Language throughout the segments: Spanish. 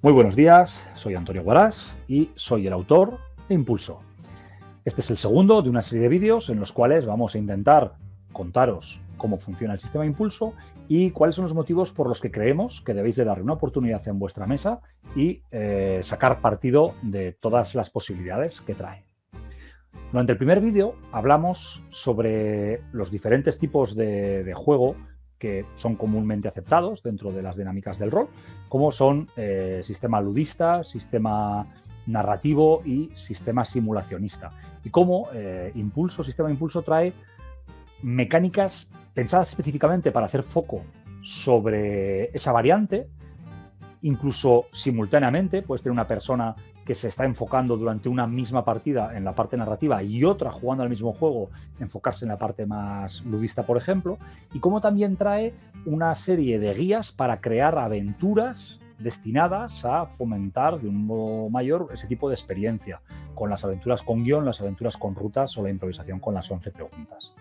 Muy buenos días, soy Antonio Guarás y soy el autor de Impulso. Este es el segundo de una serie de vídeos en los cuales vamos a intentar contaros cómo funciona el sistema Impulso y cuáles son los motivos por los que creemos que debéis de darle una oportunidad en vuestra mesa y sacar partido de todas las posibilidades que trae. Durante el primer vídeo hablamos sobre los diferentes tipos de juego que son comúnmente aceptados dentro de las dinámicas del rol, como son sistema ludista, sistema narrativo y sistema simulacionista. Y cómo sistema Impulso trae mecánicas pensadas específicamente para hacer foco sobre esa variante. Incluso simultáneamente puedes tener una persona que se está enfocando durante una misma partida en la parte narrativa y otra jugando al mismo juego, enfocarse en la parte más ludista, por ejemplo, y cómo también trae una serie de guías para crear aventuras destinadas a fomentar de un modo mayor ese tipo de experiencia, con las aventuras con guión, las aventuras con rutas o la improvisación con las 11 preguntas.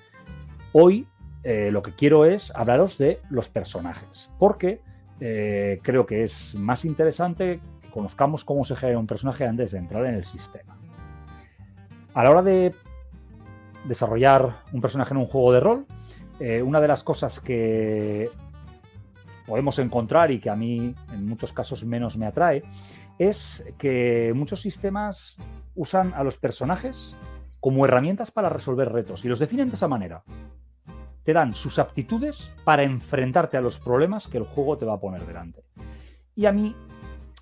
Hoy lo que quiero es hablaros de los personajes, porque creo que es más interesante que conozcamos cómo se genera un personaje antes de entrar en el sistema. A la hora de desarrollar un personaje en un juego de rol, una de las cosas que podemos encontrar y que a mí en muchos casos menos me atrae es que muchos sistemas usan a los personajes como herramientas para resolver retos y los definen de esa manera. Te dan sus aptitudes para enfrentarte a los problemas que el juego te va a poner delante. Y a mí,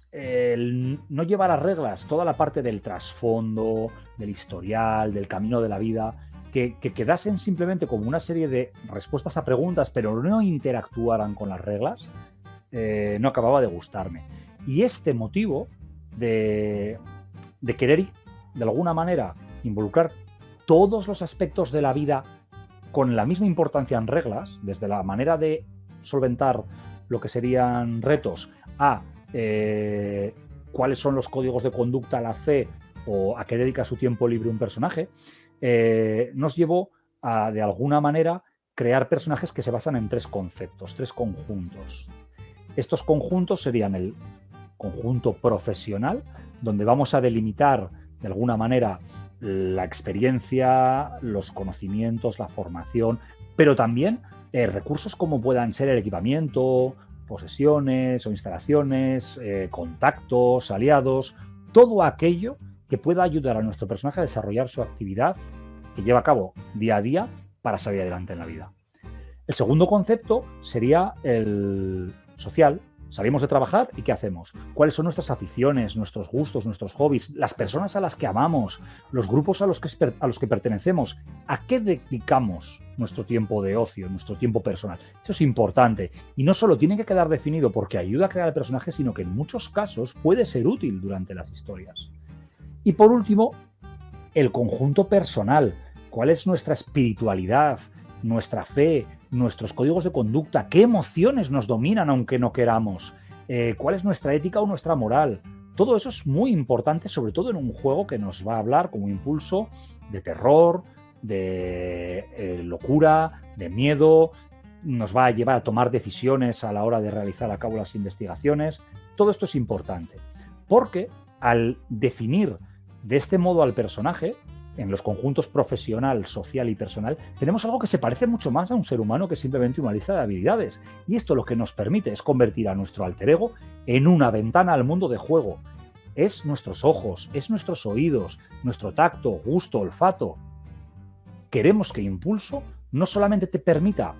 el no llevar a reglas toda la parte del trasfondo, del historial, del camino de la vida, que quedasen simplemente como una serie de respuestas a preguntas, pero no interactuaran con las reglas, no acababa de gustarme. Y este motivo de querer, de alguna manera, involucrar todos los aspectos de la vida con la misma importancia en reglas, desde la manera de solventar lo que serían retos a cuáles son los códigos de conducta, la fe o a qué dedica su tiempo libre un personaje, nos llevó a, de alguna manera, crear personajes que se basan en tres conceptos, tres conjuntos. Estos conjuntos serían el conjunto profesional, donde vamos a delimitar de alguna manera la experiencia, los conocimientos, la formación, pero también recursos como puedan ser el equipamiento, posesiones o instalaciones, contactos, aliados, todo aquello que pueda ayudar a nuestro personaje a desarrollar su actividad que lleva a cabo día a día para salir adelante en la vida. El segundo concepto sería el social. Salimos de trabajar y ¿qué hacemos? ¿Cuáles son nuestras aficiones, nuestros gustos, nuestros hobbies, las personas a las que amamos, los grupos a los que pertenecemos? ¿A qué dedicamos nuestro tiempo de ocio, nuestro tiempo personal? Eso es importante y no solo tiene que quedar definido porque ayuda a crear el personaje, sino que en muchos casos puede ser útil durante las historias. Y por último, el conjunto personal. ¿Cuál es nuestra espiritualidad, nuestra fe, nuestros códigos de conducta? ¿Qué emociones nos dominan aunque no queramos? ¿Cuál es nuestra ética o nuestra moral? Todo eso es muy importante, sobre todo en un juego que nos va a hablar como Impulso de terror, de locura, de miedo, nos va a llevar a tomar decisiones a la hora de realizar a cabo las investigaciones. Todo esto es importante, porque al definir de este modo al personaje, en los conjuntos profesional, social y personal, tenemos algo que se parece mucho más a un ser humano que simplemente una lista de habilidades. Y esto lo que nos permite es convertir a nuestro alter ego en una ventana al mundo de juego. Es nuestros ojos, es nuestros oídos, nuestro tacto, gusto, olfato. Queremos que Impulso no solamente te permita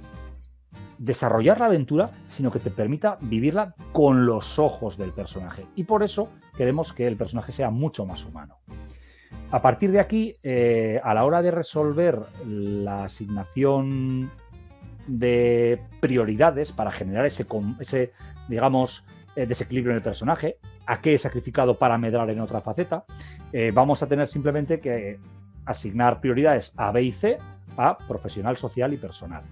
desarrollar la aventura, sino que te permita vivirla con los ojos del personaje. Y por eso queremos que el personaje sea mucho más humano. A partir de aquí, a la hora de resolver la asignación de prioridades para generar ese digamos, desequilibrio en el personaje, a qué he sacrificado para medrar en otra faceta, vamos a tener simplemente que asignar prioridades a B y C, a profesional, social y personal.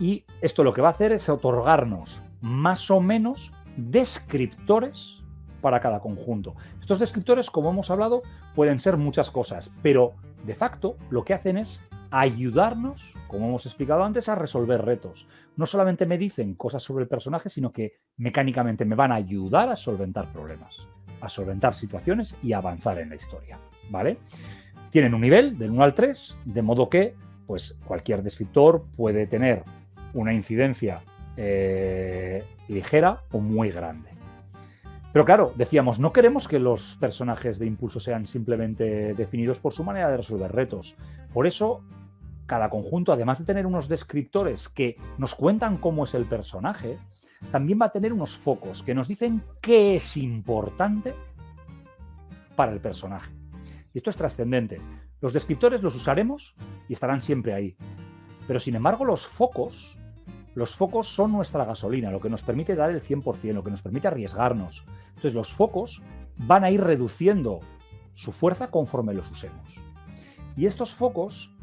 Y esto lo que va a hacer es otorgarnos más o menos descriptores para cada conjunto. Estos descriptores, como hemos hablado, pueden ser muchas cosas, pero de facto lo que hacen es ayudarnos, como hemos explicado antes, a resolver retos. No solamente me dicen cosas sobre el personaje, sino que mecánicamente me van a ayudar a solventar problemas, a solventar situaciones y a avanzar en la historia, ¿vale? Tienen un nivel del 1 al 3, de modo que pues, cualquier descriptor puede tener una incidencia ligera o muy grande. Pero claro, decíamos, no queremos que los personajes de Impulso sean simplemente definidos por su manera de resolver retos. Por eso, cada conjunto, además de tener unos descriptores que nos cuentan cómo es el personaje, también va a tener unos focos que nos dicen qué es importante para el personaje. Y esto es trascendente. Los descriptores los usaremos y estarán siempre ahí. Pero sin embargo, los focos son nuestra gasolina, lo que nos permite dar el 100%, lo que nos permite arriesgarnos. Entonces, los focos van a ir reduciendo su fuerza conforme los usemos. Y estos focos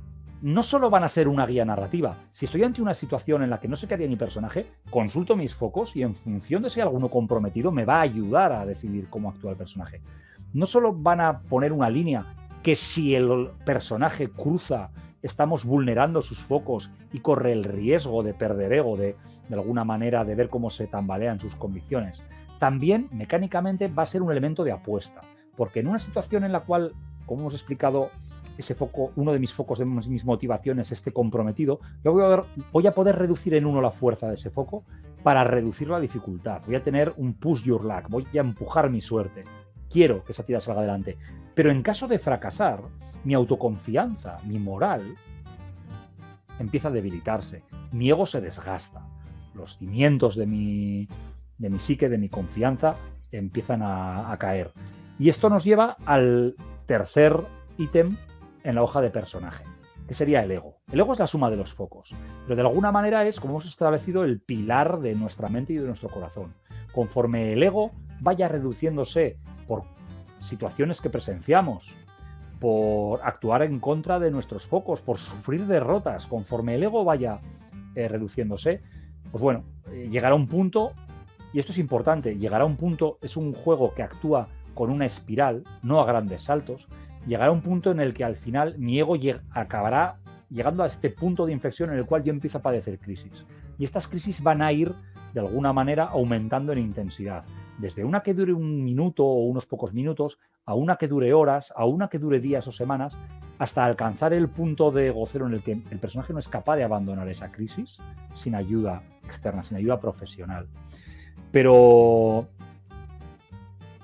no solo van a ser una guía narrativa. Si estoy ante una situación en la que no sé qué haría mi personaje, consulto mis focos y en función de si hay alguno comprometido me va a ayudar a decidir cómo actúa el personaje. No solo van a poner una línea que si el personaje cruza, estamos vulnerando sus focos y corre el riesgo de perder ego, de alguna manera de ver cómo se tambalean sus convicciones. También, mecánicamente, va a ser un elemento de apuesta, porque en una situación en la cual, como hemos explicado, ese foco, uno de mis focos de mis motivaciones esté comprometido, yo voy a poder reducir en 1 la fuerza de ese foco para reducir la dificultad. Voy a tener un push your luck, voy a empujar mi suerte. Quiero que esa tira salga adelante. Pero en caso de fracasar, mi autoconfianza, mi moral, empieza a debilitarse. Mi ego se desgasta. Los cimientos de mi psique, de mi confianza, empiezan a caer. Y esto nos lleva al tercer ítem en la hoja de personaje, que sería el ego. El ego es la suma de los focos, pero de alguna manera es, como hemos establecido, el pilar de nuestra mente y de nuestro corazón. Conforme el ego vaya reduciéndose por situaciones que presenciamos, por actuar en contra de nuestros focos, por sufrir derrotas, conforme el ego vaya reduciéndose, pues bueno, llegará un punto, y esto es importante, llegará un punto, es un juego que actúa con una espiral, no a grandes saltos, llegará un punto en el que al final mi ego acabará llegando a este punto de inflexión en el cual yo empiezo a padecer crisis. Y estas crisis van a ir, de alguna manera, aumentando en intensidad. Desde una que dure 1 minuto o unos pocos minutos, a una que dure horas, a una que dure días o semanas, hasta alcanzar el punto de ego cero en el que el personaje no es capaz de abandonar esa crisis sin ayuda externa, sin ayuda profesional. Pero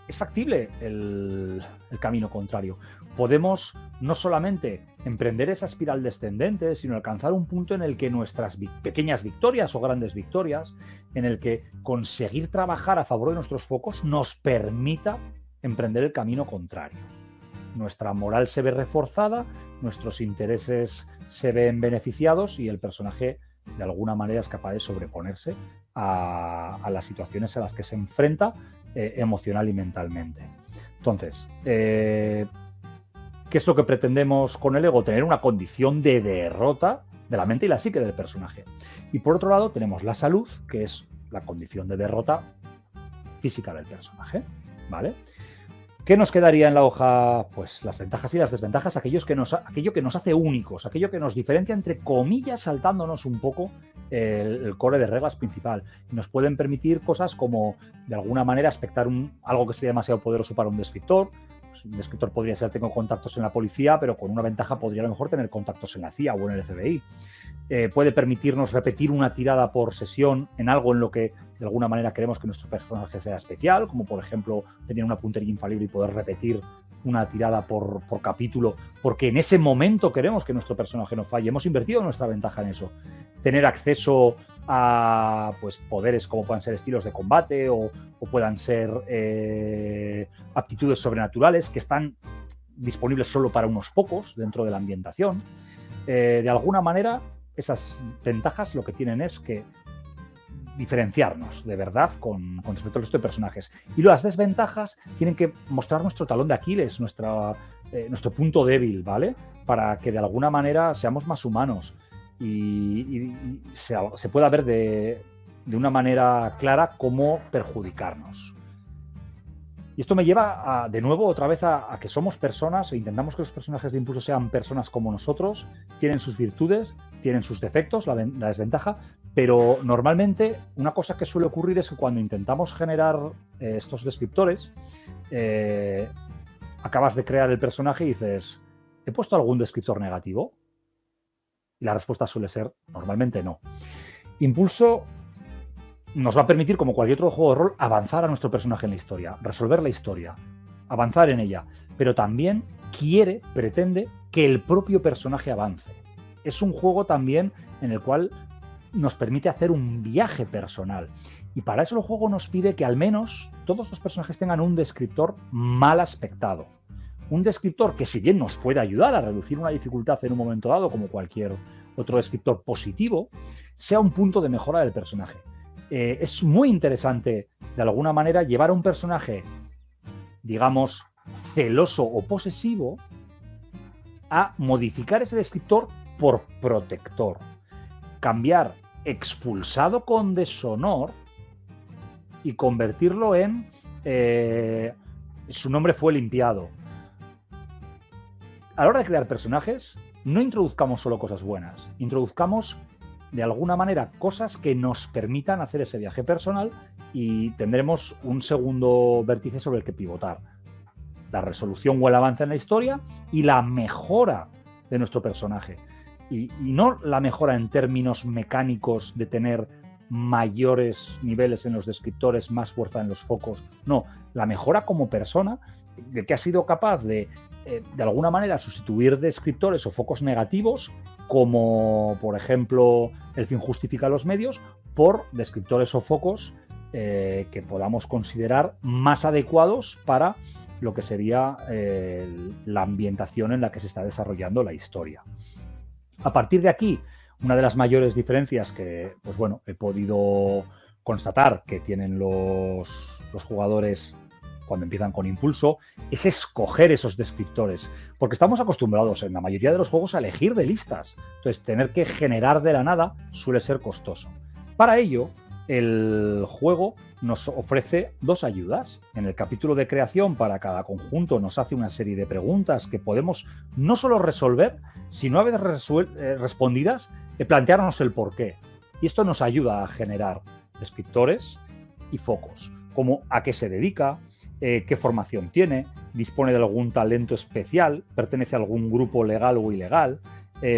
es factible el camino contrario. Podemos no solamente emprender esa espiral descendente, sino alcanzar un punto en el que nuestras pequeñas victorias o grandes victorias, en el que conseguir trabajar a favor de nuestros focos nos permita emprender el camino contrario. Nuestra moral se ve reforzada, nuestros intereses se ven beneficiados y el personaje de alguna manera es capaz de sobreponerse a las situaciones a las que se enfrenta emocional y mentalmente. Entonces, ¿qué es lo que pretendemos con el ego? Tener una condición de derrota de la mente y la psique del personaje. Y por otro lado tenemos la salud, que es la condición de derrota física del personaje, ¿vale? ¿Qué nos quedaría en la hoja? Pues las ventajas y las desventajas, aquello que nos hace únicos, aquello que nos diferencia, entre comillas, saltándonos un poco el core de reglas principal. Y nos pueden permitir cosas como, de alguna manera, aspectar algo que sea demasiado poderoso para un descriptor. Pues un descriptor podría ser, tengo contactos en la policía, pero con una ventaja podría a lo mejor tener contactos en la CIA o en el FBI. Puede permitirnos repetir una tirada por sesión en algo en lo que de alguna manera queremos que nuestro personaje sea especial, como por ejemplo tener una puntería infalible y poder repetir una tirada por capítulo, porque en ese momento queremos que nuestro personaje no falle. Hemos invertido nuestra ventaja en eso. Tener acceso a pues, poderes como puedan ser estilos de combate o puedan ser aptitudes sobrenaturales que están disponibles solo para unos pocos dentro de la ambientación. De alguna manera, esas ventajas lo que tienen es que diferenciarnos de verdad con respecto al resto de personajes. Y las desventajas tienen que mostrar nuestro talón de Aquiles, nuestro punto débil, ¿vale? Para que de alguna manera seamos más humanos y se pueda ver de una manera clara cómo perjudicarnos. Y esto me lleva de nuevo otra vez a que somos personas e intentamos que los personajes de Impulso sean personas como nosotros, tienen sus virtudes, tienen sus defectos, la desventaja, pero normalmente una cosa que suele ocurrir es que cuando intentamos generar estos descriptores, acabas de crear el personaje y dices, ¿he puesto algún descriptor negativo? Y la respuesta suele ser, normalmente no. Impulso nos va a permitir, como cualquier otro juego de rol, avanzar a nuestro personaje en la historia, resolver la historia, avanzar en ella, pero también pretende que el propio personaje avance. Es un juego también en el cual nos permite hacer un viaje personal. Y para eso el juego nos pide que al menos todos los personajes tengan un descriptor mal aspectado. Un descriptor que, si bien nos puede ayudar a reducir una dificultad en un momento dado, como cualquier otro descriptor positivo, sea un punto de mejora del personaje. Es muy interesante, de alguna manera, llevar a un personaje, digamos, celoso o posesivo, a modificar ese descriptor por protector. Cambiar expulsado con deshonor y convertirlo en su nombre fue limpiado. A la hora de crear personajes, no introduzcamos solo cosas buenas, introduzcamos de alguna manera cosas que nos permitan hacer ese viaje personal y tendremos un segundo vértice sobre el que pivotar. La resolución o el avance en la historia y la mejora de nuestro personaje. Y no la mejora en términos mecánicos de tener mayores niveles en los descriptores, más fuerza en los focos. No, la mejora como persona, de que ha sido capaz de alguna manera sustituir descriptores o focos negativos, como por ejemplo el fin justifica los medios, por descriptores o focos que podamos considerar más adecuados para lo que sería la ambientación en la que se está desarrollando la historia. A partir de aquí, una de las mayores diferencias que, pues bueno, he podido constatar que tienen los jugadores cuando empiezan con Impulso, es escoger esos descriptores, porque estamos acostumbrados en la mayoría de los juegos a elegir de listas. Entonces, tener que generar de la nada suele ser costoso. Para ello, el juego nos ofrece dos ayudas. En el capítulo de creación, para cada conjunto, nos hace una serie de preguntas que podemos no solo resolver, sino a veces respondidas, plantearnos el porqué. Y esto nos ayuda a generar descriptores y focos, como a qué se dedica, qué formación tiene, dispone de algún talento especial, pertenece a algún grupo legal o ilegal,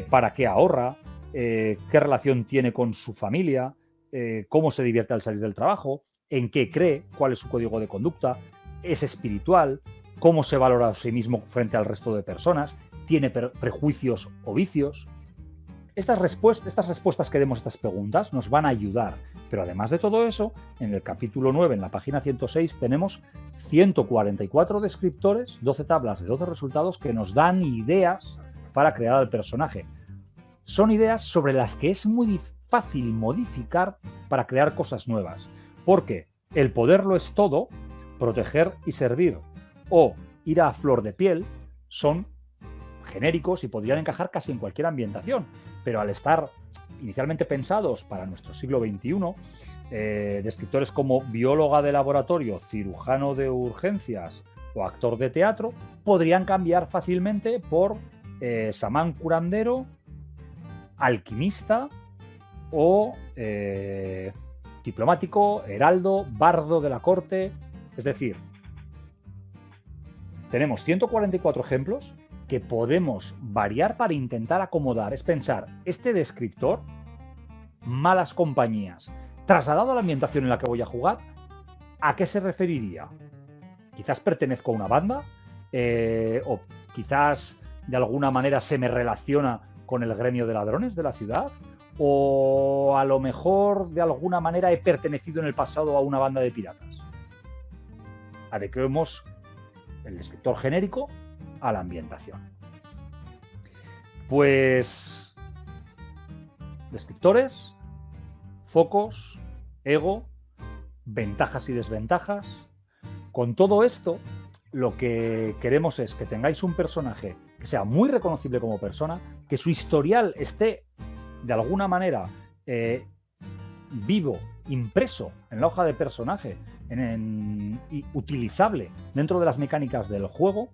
para qué ahorra, qué relación tiene con su familia, cómo se divierte al salir del trabajo, en qué cree, cuál es su código de conducta, es espiritual, cómo se valora a sí mismo frente al resto de personas, tiene prejuicios o vicios. Estas respuestas que demos a estas preguntas nos van a ayudar, pero además de todo eso, en el capítulo 9, en la página 106, tenemos 144 descriptores, 12 tablas de 12 resultados que nos dan ideas para crear al personaje. Son ideas sobre las que es muy fácil modificar para crear cosas nuevas, porque el poder lo es todo, proteger y servir o ir a flor de piel son genéricos y podrían encajar casi en cualquier ambientación, pero al estar inicialmente pensados para nuestro siglo XXI, descriptores como bióloga de laboratorio, cirujano de urgencias o actor de teatro podrían cambiar fácilmente por samán curandero, alquimista o diplomático, heraldo, bardo de la corte. Es decir, tenemos 144 ejemplos que podemos variar para intentar acomodar. Es pensar, este descriptor, malas compañías, trasladado a la ambientación en la que voy a jugar, ¿a qué se referiría? Quizás pertenezco a una banda, o quizás de alguna manera se me relaciona con el gremio de ladrones de la ciudad, o a lo mejor de alguna manera he pertenecido en el pasado a una banda de piratas. Adecuemos el descriptor genérico a la ambientación. Pues descriptores, focos, ego, ventajas y desventajas. Con todo esto, lo que queremos es que tengáis un personaje que sea muy reconocible como persona, que su historial esté de alguna manera vivo impreso en la hoja de personaje y utilizable dentro de las mecánicas del juego.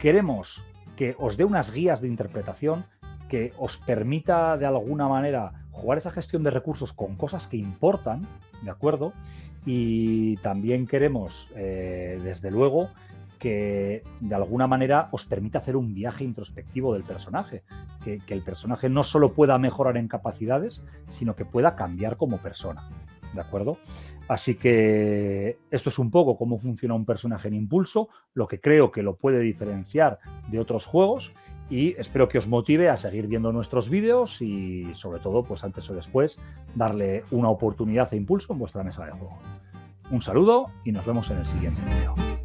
Queremos que os dé unas guías de interpretación que os permita de alguna manera jugar esa gestión de recursos con cosas que importan, ¿de acuerdo? Y también queremos, desde luego, que de alguna manera os permita hacer un viaje introspectivo del personaje, que el personaje no solo pueda mejorar en capacidades, sino que pueda cambiar como persona, ¿de acuerdo? Así que esto es un poco cómo funciona un personaje en Impulso, lo que creo que lo puede diferenciar de otros juegos, y espero que os motive a seguir viendo nuestros vídeos y, sobre todo, pues antes o después, darle una oportunidad a Impulso en vuestra mesa de juego. Un saludo y nos vemos en el siguiente vídeo.